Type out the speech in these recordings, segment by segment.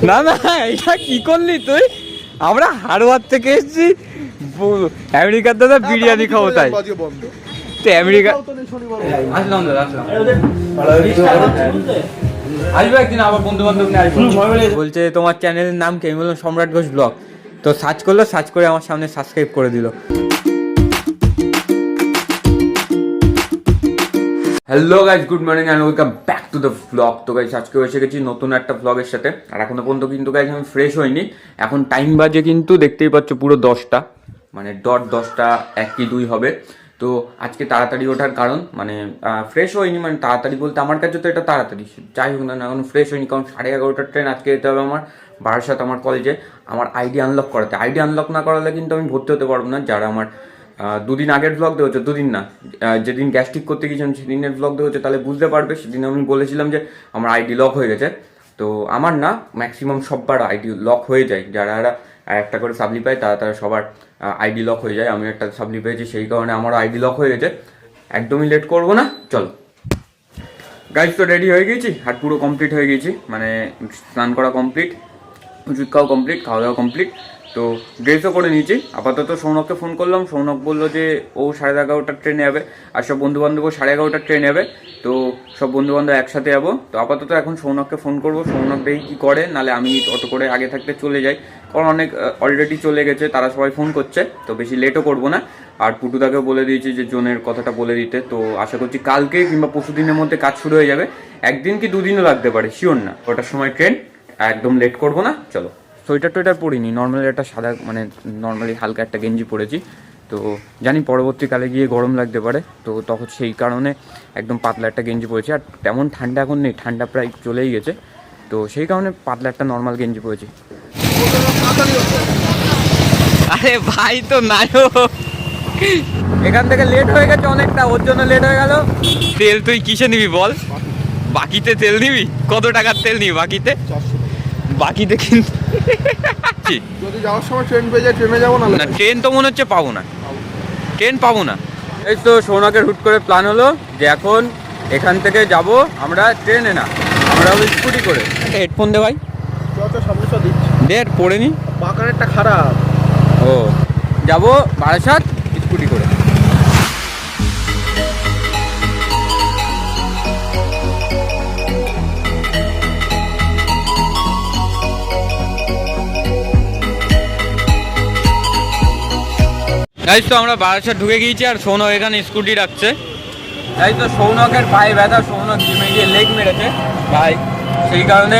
না না এটা কি করলি তুই? আমরা হারওয়ার থেকে এসেছি আমেরিকার দাদা বিরিয়ানি খাবো তাই তো আমেরিকা আসলাম দাদা আসলাম আসবে একদিন আবার বন্ধু বান্ধব নিয়ে আসবো। বলছে তোমার চ্যানেলের নাম কি? আমি বললাম সম্রাট ঘোষ ব্লগ। তো সার্চ করলো, সার্চ করে আমার সামনে সাবস্ক্রাইব করে দিল। Hello guys, good morning and welcome back to the blog. তো গাইজ আজকে এসে গেছি নতুন একটা ব্লগের সাথে। আর এখনো পর্যন্ত কিন্তু গাইজ আমি ফ্রেশ হইনি। এখন টাইম বাজে কিন্তু দেখতেই পাচ্ছ পুরো 10টা, মানে ডট 10টা 1 কি 2 হবে। তো আজকে তাড়াতাড়ি ওঠার কারণ মানে ফ্রেশ হয়নি, মানে তাড়াতাড়ি বলতে আমার কাছে তো এটা তাড়াতাড়ি, যাই হোক না এখন ফ্রেশ হয়নি, কারণ 11:30টার ট্রেন আজকে যেতে হবে আমার বারাসাত আমার কলেজে আমার আইডি আনলক করাতে। আইডি আনলক না করালে কিন্তু আমি ভর্তি হতে পারবো না। যারা আমার দুদিন আগের ব্লগ দেওয়া হচ্ছে, দুদিন না, যেদিন গ্যাস ঠিক করতে গিয়েছিলাম সেদিনের ব্লগ দেওয়া হচ্ছে, তাহলে বুঝতে পারবে। সেদিন আমি বলেছিলাম যে আমার আইডি লক হয়ে গেছে। তো আমার না, ম্যাক্সিমাম সববার আইডি লক হয়ে যায়। যারা একটা করে সাপ্লি পায় তারা সবার আইডি লক হয়ে যায়। আমি একটা সাপ্লি পেয়েছি, সেই কারণে আমারও আইডি লক হয়ে গেছে। একদমই লেট করবো না, চলো গাইজ। তো রেডি হয়ে গেছি আর পুরো কমপ্লিট হয়ে গেছি, মানে স্নান করা কমপ্লিট, ওষুধ খাওয়া কমপ্লিট, খাওয়া দাওয়া কমপ্লিট। তো ড্রেসও করে নিয়েছি। আপাতত সৌনককে ফোন করলাম, সৌনক বললো যে ও 11:30টার ট্রেনে যাবে, আর সব বন্ধুবান্ধবও 11:30টার ট্রেনে যাবে। তো সব বন্ধুবান্ধব একসাথে যাবো। তো আপাতত এখন সৌনককে ফোন করবো, সৌনক দেখি কী করে, নাহলে আমি অটো করে আগে থাকতে চলে যাই, কারণ অনেক অলরেডি চলে গেছে, তারা সবাই ফোন করছে। তো বেশি লেটও করবো না। আর পুটুদাকেও বলে দিয়েছি যে জোনের কথাটা বলে দিতে। তো আশা করছি কালকে কিংবা পরশু দিনের মধ্যে কাজ শুরু হয়ে যাবে। একদিন কি দুদিনও লাগতে পারে, শিওর না। ওটার সময় ট্রেন, একদম লেট করবো না, চলো। সোয়েটার টোয়েটার পরিনি, নর্মালি একটা সাদা, মানে নর্মালি হালকা একটা গেঞ্জি পরেছি। তো জানি পরবর্তীকালে গিয়ে গরম লাগতে পারে, তো তখন সেই কারণে একদম পাতলা একটা গেঞ্জি পরেছি। আর তেমন ঠান্ডা এখন নেই, ঠান্ডা প্রায় চলেই গেছে, তো সেই কারণে পাতলা একটা নর্মাল গেঞ্জি পরেছি। আরে ভাই তো নায়ক, এখান থেকে লেট হয়ে গেছে অনেকটা, ওর জন্য লেট হয়ে গেল। তেল তুই কিসে নিবি বল? বাকিতে তেল নিবি? কত টাকার তেল নিবি বাকিতে? বাকিতে কিন্তু যদি যাওয়ার সময় ট্রেন পেয়ে যায় ট্রেনে যাবো, না ট্রেন তো মনে হচ্ছে পাবো না, ট্রেন পাবো না। এই তো সৌনকের হুট করে প্ল্যান হলো যে এখন এখান থেকে যাব আমরা ট্রেনে না, আমরা হলো স্কুটি করে। হেডফোন দে ভাই, সমস্যা দিচ্ছি দে, পড়ে নি, বাঁকানেরটা খারাপ। ও যাবো বারাসাত স্কুটি করে। তাই তো আমরা বারাসাত ঢুকে গিয়েছি, আর সৌনক এখানে স্কুটি রাখছে। তাই তো সৌনকের পায়ে ব্যথা, সৌনক জিমে গিয়ে লেগ মেরেছে ভাই, সেই কারণে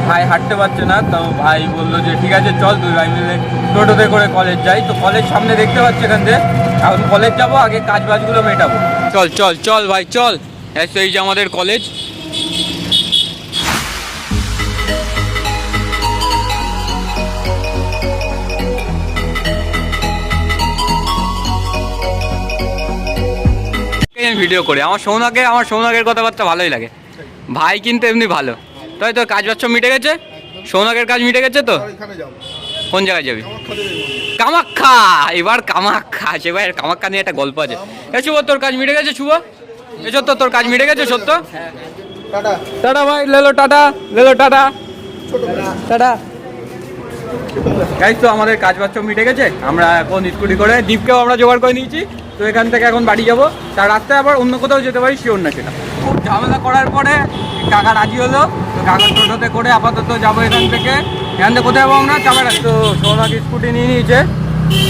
ভাই হাঁটতে পারছে না। তো ভাই বললো যে ঠিক আছে চল দুই ভাই মিলে টোটোতে করে কলেজ যাই। তো কলেজ সামনে দেখতে পাচ্ছি এখান থেকে, এখন কলেজ যাবো, আগে কাজ বাজগুলো মেটাবো। চল চল চল ভাই চল। এই যে আমাদের কলেজ। ভিডিও করে আমার সৌনকের কথাবার্তা ভালোই লাগে ভাই, কিন্তু এমনি ভালো। তাই তো কাজ বাজ মিটে গেছে, সৌনকের কাজ মিটে গেছে। তো কোন জায়গায় যাবি? কামাখ্যা। এবার কামাখ্যা আছে ভাই, কামাখ্যা নিয়ে একটা গল্প আছে। শুভ তোর কাজ মিটে গেছে? শুভ এ সত্য তোর কাজ মিটে গেছে? সত্য টাটা ভাই, লেলো টাটা, লেলো টাটা টাটা। তাই তো আমাদের কাজ বাজ মিটে গেছে। আমরা এখন স্কুটি করে দীপকেও আমরা জোগাড় করে নিয়েছি। তো এখান থেকে এখন বাড়ি যাবো, তার রাস্তায় আবার অন্য কোথাও যেতে পারি, শিওর না সেটা। খুব ঝামেলা করার পরে কাকা রাজি হলো। তো কাকার টোটোতে করে আপাতত যাবো এখান থেকে। এখান থেকে কোথায় যাবো আমরা? চাপাড়া। তো সৌনক স্কুটি নিয়ে নিয়েছে,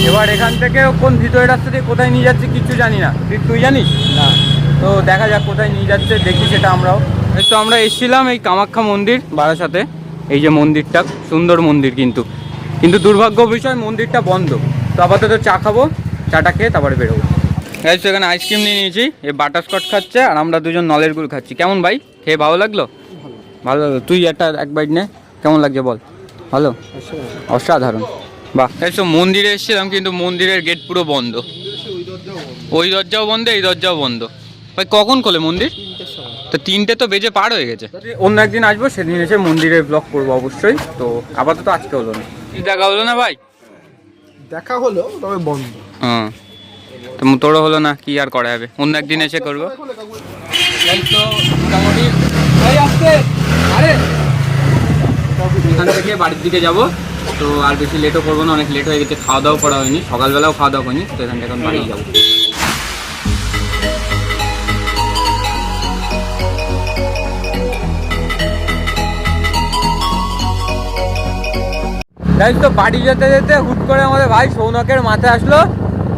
এবার এখান থেকে কোন ভিতরের রাস্তা দিয়ে কোথায় নিয়ে যাচ্ছে কিচ্ছু জানি না। তুই জানিস? না। তো দেখা যাক কোথায় নিয়ে যাচ্ছে, দেখি সেটা আমরাও। এই তো আমরা এসেছিলাম এই কামাখ্যা মন্দির বারাসাতে। এই যে মন্দিরটা, সুন্দর মন্দির, কিন্তু দুর্ভাগ্য বিষয় মন্দিরটা বন্ধ। তো আপাতত চা খাবো, চাটা খেয়ে তারপরে বেরোবো। এই তো এখানে আইসক্রিম নিয়ে নিয়েছি, এই বাটারস্কচ খাচ্ছে আর আমরা দুজন নলের গুড় খাচ্ছি। কেমন ভাই, খেয়ে ভালো লাগলো? ভালো লাগলো। তুই এক বাইট নে, কেমন লাগছে বল? ভালো, অসাধারণ, বাহ। এই তো মন্দিরে এসেছিলাম, কিন্তু মন্দিরের গেট পুরো বন্ধ। ওই দরজাও বন্ধ, এই দরজাও বন্ধ। ভাই কখন খোলে মন্দির? তো 3টে তো বেজে পার হয়ে গেছে। অন্য একদিন আসবো, সেদিন এসে মন্দিরের ব্লগ করবো অবশ্যই। তো আপাতত আজকে হলো না। দেখা হলো না ভাই? দেখা হলো, তবে বন্ধ। হ্যাঁ, তো তোরও হলো না, কি আর করা যাবে, অন্য একদিন এসে করবো। এখান থেকে বাড়ির দিকে যাব। তো আর বেশি লেটও করবো না, অনেক লেট হয়ে গেছে, খাওয়া দাওয়া করা হয়নি, সকালবেলাও খাওয়া দাওয়া হয়নি। তো এখান থেকে এখন বাড়ি যাবো। গাইস তো বাড়ি যেতে যেতে হুট করে আমাদের ভাই সৌনকের মাথায় আসলো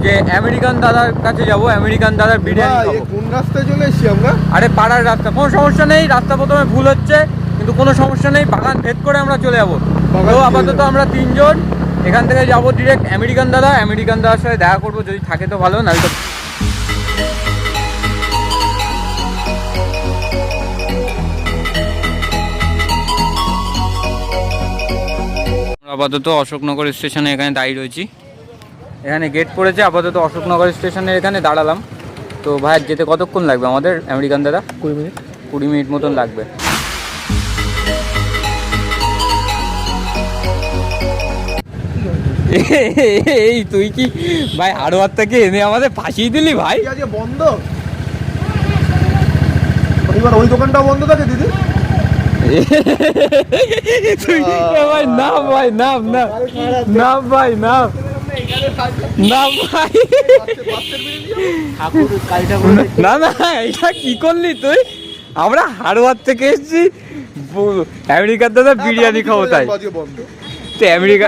যে আমেরিকান দাদার কাছে যাব, আমেরিকান দাদার বিরিয়ানি খাবো। কোন রাস্তায় চলে এসেছি আমরা? আরে পাড়ার রাস্তা, কোনো সমস্যা নেই, রাস্তা প্রথমে ভুল হচ্ছে কিন্তু কোনো সমস্যা নেই, বাগান ভেদ করে আমরা চলে যাবো। তো আপাতত আমরা তিনজন এখান থেকে যাবো ডিরেক্ট আমেরিকান দাদা, আমেরিকান দাদার সাথে দেখা করবো, যদি থাকে তো ভালো, নাহলে তো আপাতত অশোকনগর স্টেশনে এখানে দাঁড়িয়ে রয়েছি। এখানে গেট পড়েছে, আপাতত অশোকনগর স্টেশনে এখানে দাঁড়ালাম। তো ভাই যেতে কতক্ষণ লাগবে আমাদের আমেরিকান দাদা? 20 মিনিট মতন লাগবে। এই তুই কি ভাই হাড়োয়ার থেকে এনে আমাদের ফাঁসিয়ে দিলি ভাই? আজকে বন্ধ, এবার ওই দোকানটাও বন্ধ থাকে দিদি। তুই ভাই নাম, ভাই নাম না, নাম ভাই নাম, নাম ভাই। না না এটা কি করলি তুই? আমরা হাড়োয়ার থেকে এসেছি আমেরিকার দাদা বিরিয়ানি খাবো, তাই তো আমেরিকা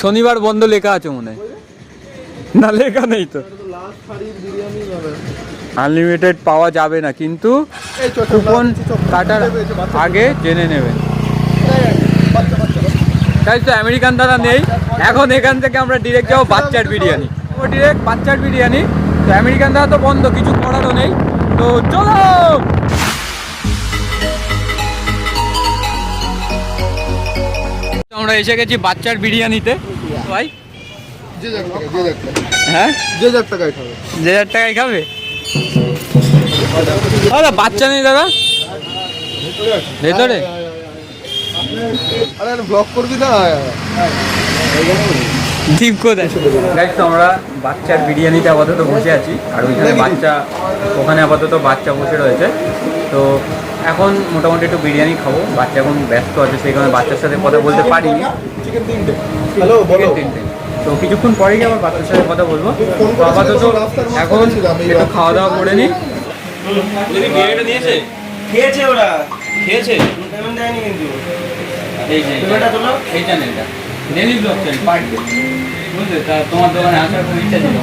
শনিবার বন্ধ লেখা আছে মনে হয়, না লেখা নেই তো। আনলিমিটেড পাওয়া যাবে না, কিন্তু কুপন কাটার আগে জেনে নেবেন। তাই তো আমেরিকান দাদা নেই এখন, এখান থেকে আমরা ডিরেক্ট যাবো বাচ্চার বিরিয়ানি, ও ডিরেক্ট বাচ্চার বিরিয়ানি। তো আমেরিকান দাদা তো বন্ধ, কিছু করারও নেই, তো চলো। আমরা এসে গেছি বাচ্চার বিরিয়ানিতে ভাই। হ্যাঁ যে যার টাকায় খাবে, যে 1000 টাকায় খাবে। দাদা বাচ্চা নেই দাদা ভেতরে? আরে ব্লগ করবি না? ঠিক কোথায়? গাইস তো আমরা বাচ্চার বিরিয়ানিতে আপাতত বসে আছি, আর ওইখানে বাচ্চা, ওখানে আপাতত বাচ্চা বসে রয়েছে। তো এখন মোটামুটি একটু বিরিয়ানি খাবো, বাচ্চা এখন ব্যস্ত আছে, সেই কারণে বাচ্চার সাথে কথা বলতে পারিনি। হ্যালো বলো। তো কিছুক্ষণ পরেই আবার বাচ্চার সাথে কথা বলবো। তো আপাতত এখন একটু খাওয়া দাওয়া করে নিই। বিরিয়ানিটা নিয়েছে? খেয়েছে, ওরা খেয়েছে, পেমেন্ট দেয়নি কিন্তু। এই যে পেমেন্টটা তোলো। এই চ্যানেলটা daily blog channel per day, বুঝলে? তা তোমার দোকানে আসার খুব ইচ্ছা ছিল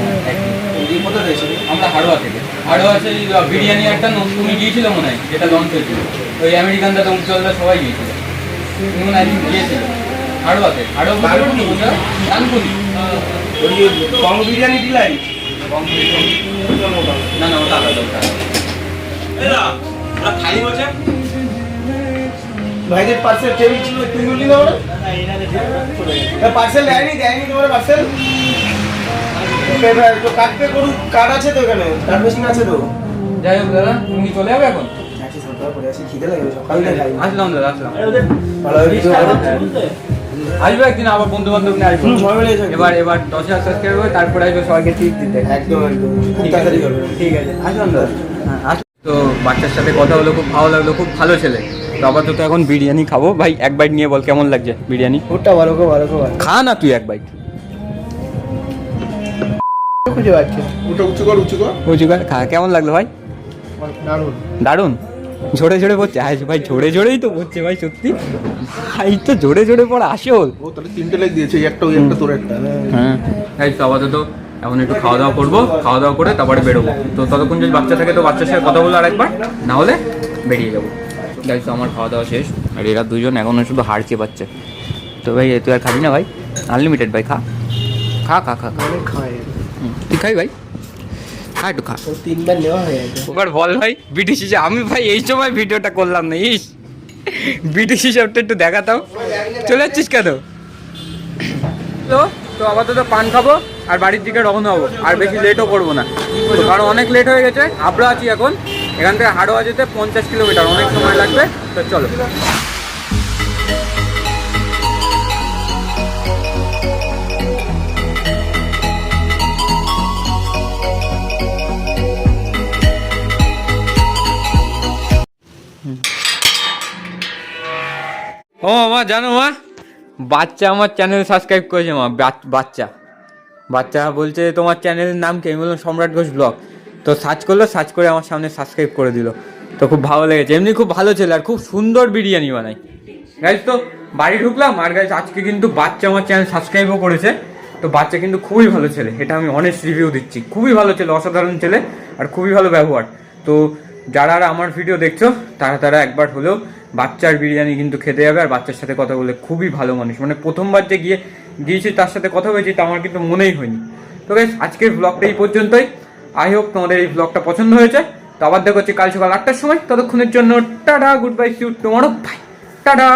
কোথা থেকে? আমরা হাড়োয়া থেকে, হাড়োয়া সেই বিরিয়ানি একটা তুমি গিয়েছিল মনে হয়, যেটা লঞ্চ হয়েছিল, ওই আমেরিকান দাদা উজ্জ্বলদা সবাই গিয়েছিল, তুমি মনে হয় একদিন গিয়েছিল হাড়োয়াতে। হাড়োয়া ডানকুনি ওই কম বিরিয়ানি দিলাই। না না ওটা আলাদা, ওটা খাই বলছে ভাইদের পার্সেল টেবিল ছিল, তুমি বললি না ওরা পার্সেল দেয়নি, দেয়নি তোমার পার্সেল। তো কাটতে করুক, কার্ড আছে তো এখানে, কার্ড মেশিন আছে তো। যাই হোক দাদা, তুমি চলে যাবে এখন? খিদে লাগে সকালে খাই। আসলাম দাদা, আসলাম। ভালো আসবে একদিন আবার বন্ধু বান্ধব নিয়ে আসবো। এবার 10,000 সাবস্ক্রাইব হবে, তারপরে আসবে সবাইকে ট্রিট দিতে। একদম একদম খুব তাড়াতাড়ি হবে। ঠিক আছে, আসলাম দাদা। হ্যাঁ তো বাচ্চার সাথে কথা হলো, খুব ভালো লাগলো, খুব ভালো ছেলে। তো আপাতত এখন বিরিয়ানি খাবো। ভাই এক বাইট নিয়ে বল কেমন লাগছে বিরিয়ানি? ওটা ভালো করে ভালো করে খা না তুই এক বাইট। খুঁজে পাচ্ছি ওটা উঁচু কর, উঁচু কর। বুঝু খা, কেমন লাগলো ভাই? দারুণ। দারুণ। ঝরে ঝরে পড়ছে ভাই, ঝরে ঝরেই তো পড়ছে ভাই, সত্যি ভাই তো ঝরে ঝরে পড়া আসল। ও তাহলে 3টে লাইক দিয়েছে, এই একটা ওই একটা তোর একটা। হ্যাঁ তাই তো আপাতত এখন একটু খাওয়া দাওয়া করবো, খাওয়া দাওয়া করে তারপরে বেরোবো। তো ততক্ষণ যদি বাচ্চা থাকে তো বাচ্চার সাথে কথা বলবো আরেকবার, না হলে বেরিয়ে যাবো। গাইস তো আমার খাওয়া দাওয়া শেষ, আর এরা দুজন এখন শুধু হাড় চেপাচ্ছে। তো ভাই তুই আর খাবি না ভাই? আনলিমিটেড ভাই, খা খা খা খা খা। খায় তুই খাই ভাই, খা একটু খা। 3বার নেওয়া হয়ে গেছে। এবার বল ভাই বিটিসি, আমি ভাই এই সময় ভিডিওটা করলাম না, ইস বিটিসি সবটা একটু দেখাতাম। চলে যাচ্ছিস কেন? তো আপাতত পান খাবো আর বাড়ির দিকে রওনা হবো, আর বেশি লেটও করবো না, তো কারণ অনেক লেট হয়ে গেছে। আবরা আছি এখন, এখান থেকে হাড়োয়া যেতে 50 কিলোমিটার, অনেক সময় লাগবে। তো চলো। ও মা জানো মা, বাচ্চা আমার চ্যানেল সাবস্ক্রাইব করেছে মা। বাচ্চা বাচ্চা বলছে তোমার চ্যানেলের নাম কি? আমি বললাম সম্রাট ঘোষ ব্লগ। তো সার্চ করলো, সার্চ করে আমার সামনে সাবস্ক্রাইব করে দিল। তো খুব ভালো লেগেছে, এমনি খুব ভালো ছেলে আর খুব সুন্দর বিরিয়ানি বানায়। গাইজ তো বাড়ি ঢুকলাম আর গাইজ আজকে কিন্তু বাচ্চা আমার চ্যানেল সাবস্ক্রাইবও করেছে। তো বাচ্চা কিন্তু খুবই ভালো ছেলে, এটা আমি অনেস্ট রিভিউ দিচ্ছি। খুবই ভালো ছেলে, অসাধারণ ছেলে আর খুবই ভালো ব্যবহার। তো যারা আমার ভিডিও দেখছো তারা একবার হলেও বাচ্চার বিরিয়ানি কিন্তু খেতে যাবে। আর বাচ্চার সাথে কথা বলে খুবই ভালো মানুষ, মানে প্রথমবার যে গিয়েছি তার সাথে কথা বলেছি তা আমার কিন্তু মনেই হয়নি। তো গাইজ আজকের ব্লগটা এই পর্যন্তই। আই হোপ তোমাদের এই ব্লগটা পছন্দ হয়েছে। তো আবার দেখা হচ্ছে কাল সকাল 8টার সময়। ততক্ষণের জন্য tata, good bye, see you tomorrow, bye, tata.